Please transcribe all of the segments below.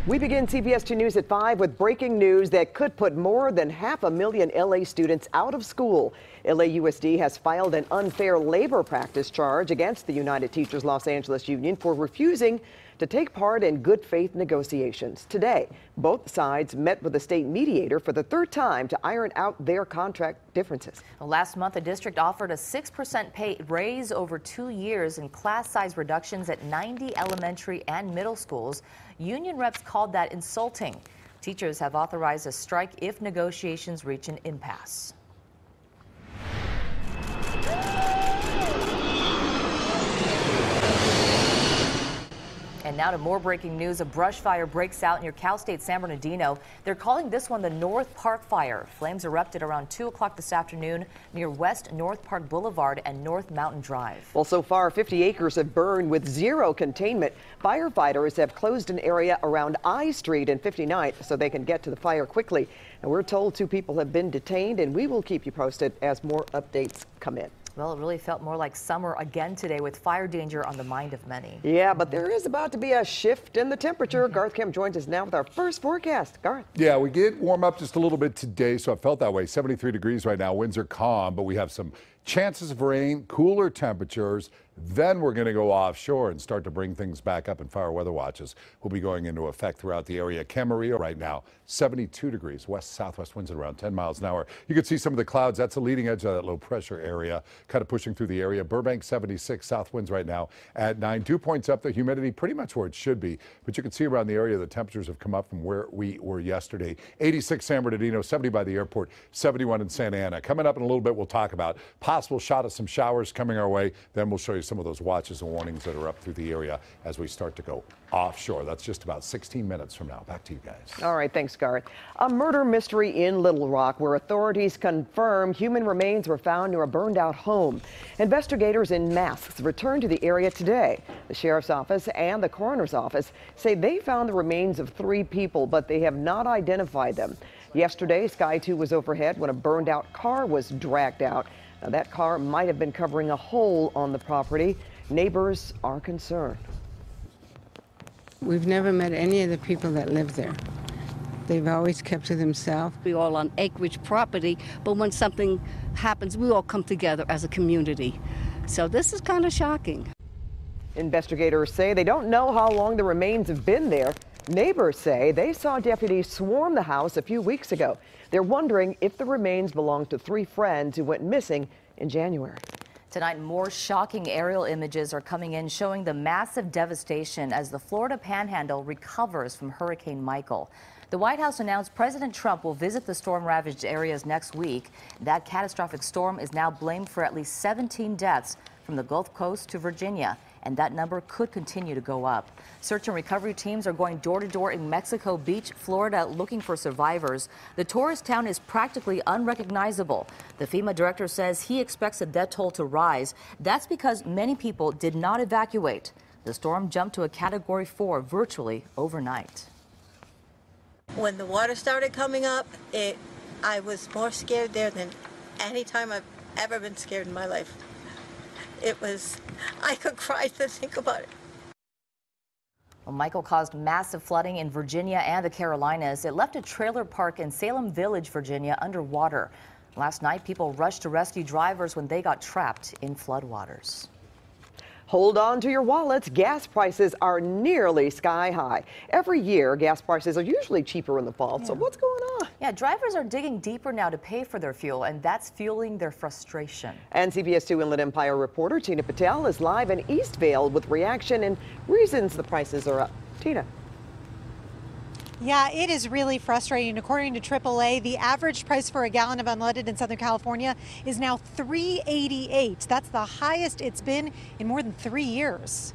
We begin CBS2 News at 5 with breaking news that could put more than 500,000 LA students out of school. LAUSD has filed an unfair labor practice charge against the United Teachers Los Angeles Union for refusing to take part in good faith negotiations. Today, both sides met with a state mediator for the third time to iron out their contract differences. Well, last month, the district offered a 6% pay raise over 2 years and class size reductions at 90 elementary and middle schools. Union reps called that insulting. Teachers have authorized a strike if negotiations reach an impasse. And now to more breaking news. A brush fire breaks out near Cal State San Bernardino. They're calling this one the North Park Fire. Flames erupted around 2 o'clock this afternoon near West North Park Boulevard and North Mountain Drive. Well, so far, 50 acres have burned with zero containment. Firefighters have closed an area around I Street and 59th so they can get to the fire quickly. And we're told 2 people have been detained, and we will keep you posted as more updates come in. Well, it really felt more like summer again today with fire danger on the mind of many. Yeah, but there is about to be a shift in the temperature. Garth Kemp joins us now with our first forecast. Garth. Yeah, we did warm up just a little bit today, so it felt that way. 73 degrees right now. Winds are calm, but we have some chances of rain, cooler temperatures. Then we're going to go offshore and start to bring things back up, and fire weather watches will be going into effect throughout the area. Camarillo right now, 72 degrees, west-southwest winds at around 10 miles an hour. You can see some of the clouds. That's the leading edge of that low pressure area, kind of pushing through the area. Burbank, 76, south winds right now at 9. 2 points up, the humidity pretty much where it should be. But you can see around the area the temperatures have come up from where we were yesterday. 86 San Bernardino, 70 by the airport, 71 in Santa Ana. Coming up in a little bit, we'll talk about possible shot of some showers coming our way. Then we'll show you some of those watches and warnings that are up through the area as we start to go offshore. That's just about 16 minutes from now. Back to you guys. All right, thanks, Garth. A murder mystery in Little Rock where authorities confirm human remains were found near a burned out home. Investigators in masks returned to the area today. The sheriff's office and the coroner's office say they found the remains of 3 people, but they have not identified them. Yesterday, Sky 2 was overhead when a burned out car was dragged out. Now, that car might have been covering a hole on the property. Neighbors are concerned. We've never met any of the people that live there. They've always kept to themselves. We're all on acreage property, but when something happens, we all come together as a community. So this is kind of shocking. Investigators say they don't know how long the remains have been there. Neighbors say they saw deputies swarm the house a few weeks ago. They're wondering if the remains belong to 3 friends who went missing in January. Tonight, more shocking aerial images are coming in showing the massive devastation as the Florida Panhandle recovers from Hurricane Michael. The White House announced President Trump will visit the storm-ravaged areas next week. That catastrophic storm is now blamed for at least 17 deaths from the Gulf Coast to Virginia, and that number could continue to go up. Search and recovery teams are going door to door in Mexico Beach, Florida, looking for survivors. The tourist town is practically unrecognizable. The FEMA director says he expects the death toll to rise. That's because many people did not evacuate. The storm jumped to a Category 4 virtually overnight. When the water started coming up, I was more scared there than any time I've ever been scared in my life. I could cry to think about it. Well, Michael caused massive flooding in Virginia and the Carolinas. It left a trailer park in Salem Village, Virginia, underwater. Last night, people rushed to rescue drivers when they got trapped in floodwaters. Hold on to your wallets. Gas prices are nearly sky high. Every year, gas prices are usually cheaper in the fall. So what's going on? Yeah, drivers are digging deeper now to pay for their fuel, and that's fueling their frustration. And CBS2 Inland Empire reporter Tina Patel is live in Eastvale with reaction and reasons the prices are up. Tina. Yeah, it is really frustrating. According to AAA, the average price for a gallon of unleaded in Southern California is now $3.88. That's the highest it's been in more than 3 years.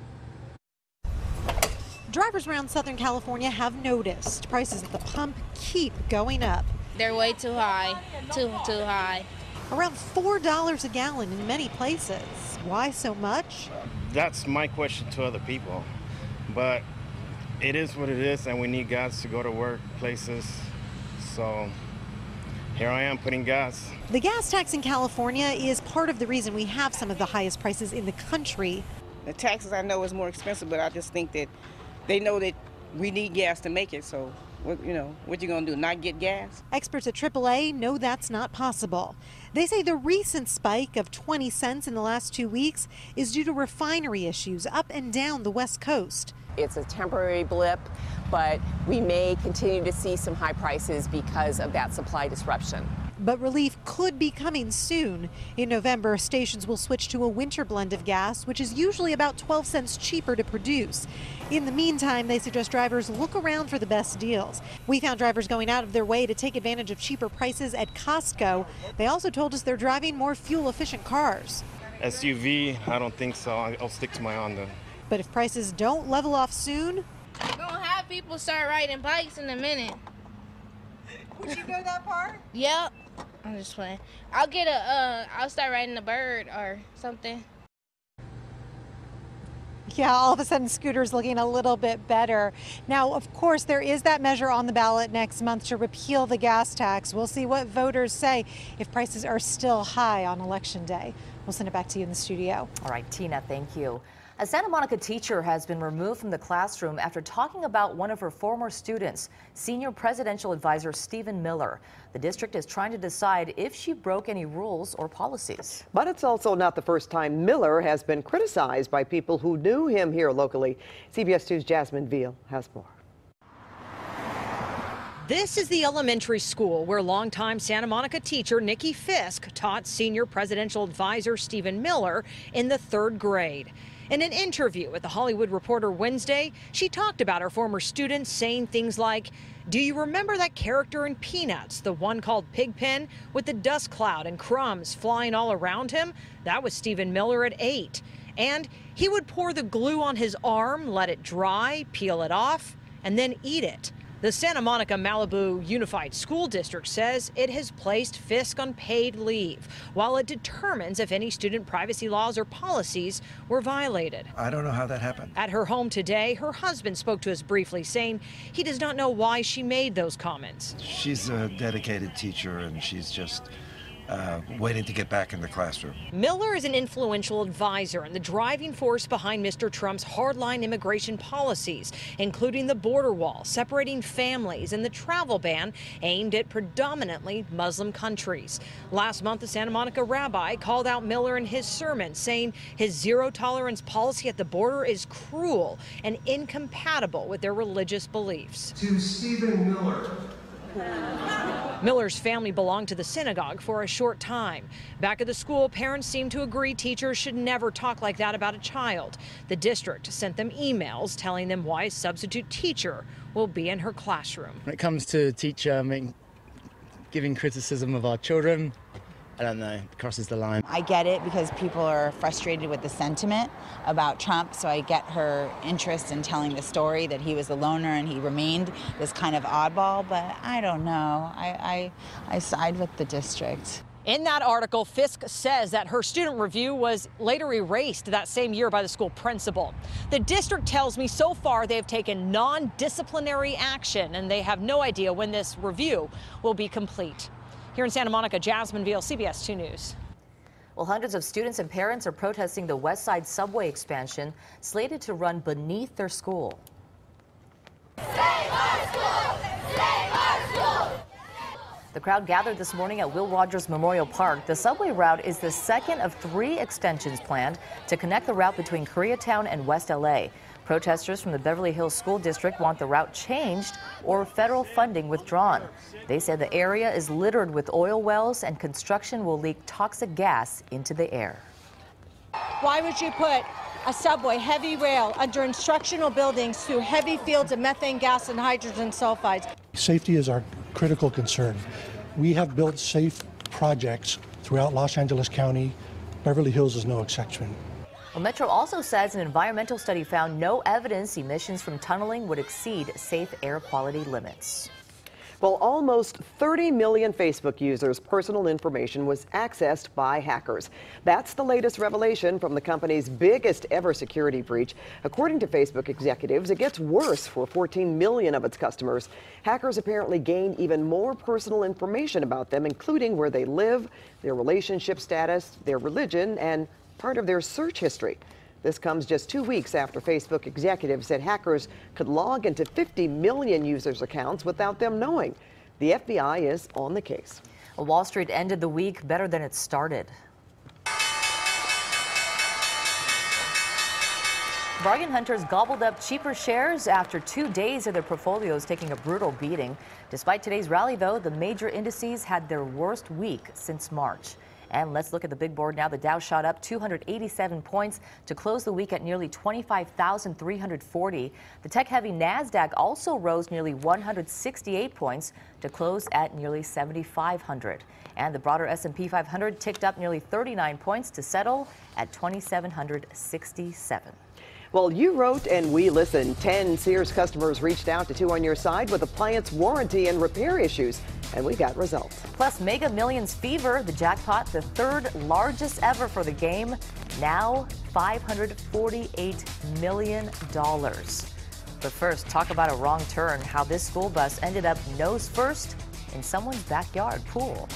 Drivers around Southern California have noticed prices at the pump keep going up. They're way too high, too high. Around $4 a gallon in many places. Why so much? That's my question to other people, but it is what it is, and we need gas to go to work, places. So here I am putting gas. The gas tax in California is part of the reason we have some of the highest prices in the country. The taxes I know is more expensive, but I just think that they know that we need gas to make it, so what you gonna do, not get gas? Experts at AAA know that's not possible. They say the recent spike of 20 cents in the last 2 weeks is due to refinery issues up and down the West Coast. It's a temporary blip, but we may continue to see some high prices because of that supply disruption. But relief could be coming soon. In November, stations will switch to a winter blend of gas, which is usually about 12 cents cheaper to produce. In the meantime, they suggest drivers look around for the best deals. We found drivers going out of their way to take advantage of cheaper prices at Costco. They also told us they're driving more fuel-efficient cars. SUV, I don't think so. I'll stick to my Honda. But if prices don't level off soon, We're gonna have people start riding bikes in a minute. would you go that far? Yep. I'm just playing. I'll start riding a bird or something. Yeah, all of a sudden scooters looking a little bit better. Now, of course, there is that measure on the ballot next month to repeal the gas tax. We'll see what voters say if prices are still high on Election Day. We'll send it back to you in the studio. All right, Tina, thank you. A Santa Monica teacher has been removed from the classroom after talking about one of her former students, senior presidential advisor Stephen Miller. The district is trying to decide if she broke any rules or policies. But it's also not the first time Miller has been criticized by people who knew him here locally. CBS 2's Jasmine Veal has more. This is the elementary school where longtime Santa Monica teacher Nikki Fisk taught senior presidential advisor Stephen Miller in the 3rd grade. In an interview with The Hollywood Reporter Wednesday, she talked about her former students saying things like, "Do you remember that character in Peanuts, the one called Pigpen, with the dust cloud and crumbs flying all around him? That was Stephen Miller at 8. And he would pour the glue on his arm, let it dry, peel it off, and then eat it." The Santa Monica Malibu Unified School District says it has placed Fisk on paid leave while it determines if any student privacy laws or policies were violated. I don't know how that happened. At her home today, her husband spoke to us briefly, saying he does not know why she made those comments. She's a dedicated teacher, and she's just waiting to get back in the classroom. Miller is an influential advisor and the driving force behind Mr. Trump's hardline immigration policies, including the border wall, separating families, and the travel ban aimed at predominantly Muslim countries. Last month, a Santa Monica rabbi called out Miller in his sermon, saying his zero-tolerance policy at the border is cruel and incompatible with their religious beliefs. To Stephen Miller. Miller's family belonged to the synagogue for a short time. Back at the school, parents seem to agree teachers should never talk like that about a child. The district sent them emails telling them why a substitute teacher will be in her classroom. When it comes to teacher giving criticism of our children, I don't know, it crosses the line. I get it because people are frustrated with the sentiment about Trump, so I get her interest in telling the story that he was a loner and he remained this kind of oddball, but I don't know. I side with the district. In that article, Fisk says that her student review was later erased that same year by the school principal. The district tells me so far they've taken non-disciplinary action and they have no idea when this review will be complete. Here in Santa Monica, Jasmine Veal, CBS 2 News. Well, hundreds of students and parents are protesting the West Side subway expansion slated to run beneath their school. Save our school! Save our school! The crowd gathered this morning at Will Rogers Memorial Park. The subway route is the second of 3 extensions planned to connect the route between Koreatown and West LA. Protesters from the Beverly Hills School District want the route changed or federal funding withdrawn. They say the area is littered with oil wells and construction will leak toxic gas into the air. Why would you put a subway heavy rail under instructional buildings through heavy fields of methane gas and hydrogen sulfides? Safety is our critical concern. We have built safe projects throughout Los Angeles County. Beverly Hills is no exception. Well, Metro also says an environmental study found no evidence emissions from tunneling would exceed safe air quality limits. Well, almost 30 million Facebook users' personal information was accessed by hackers. That's the latest revelation from the company's biggest ever security breach. According to Facebook executives, it gets worse for 14 million of its customers. Hackers apparently gained even more personal information about them, including where they live, their relationship status, their religion, and part of their search history. This comes just 2 weeks after Facebook executives said hackers could log into 50 million users' accounts without them knowing. The FBI is on the case. Well, Wall Street ended the week better than it started. Bargain hunters gobbled up cheaper shares after 2 days of their portfolios taking a brutal beating. Despite today's rally, though, the major indices had their worst week since March. And let's look at the big board now. The Dow shot up 287 points to close the week at nearly 25,340. The tech-heavy NASDAQ also rose nearly 168 points to close at nearly 7,500. And the broader S&P 500 ticked up nearly 39 points to settle at 2,767. Well, you wrote and we listened. 10 Sears customers reached out to 2 on Your Side with appliance warranty and repair issues, and we got results. Plus, Mega Millions fever, the jackpot, the third largest ever for the game, now $548 million. But first, talk about a wrong turn, how this school bus ended up nose first in someone's backyard pool.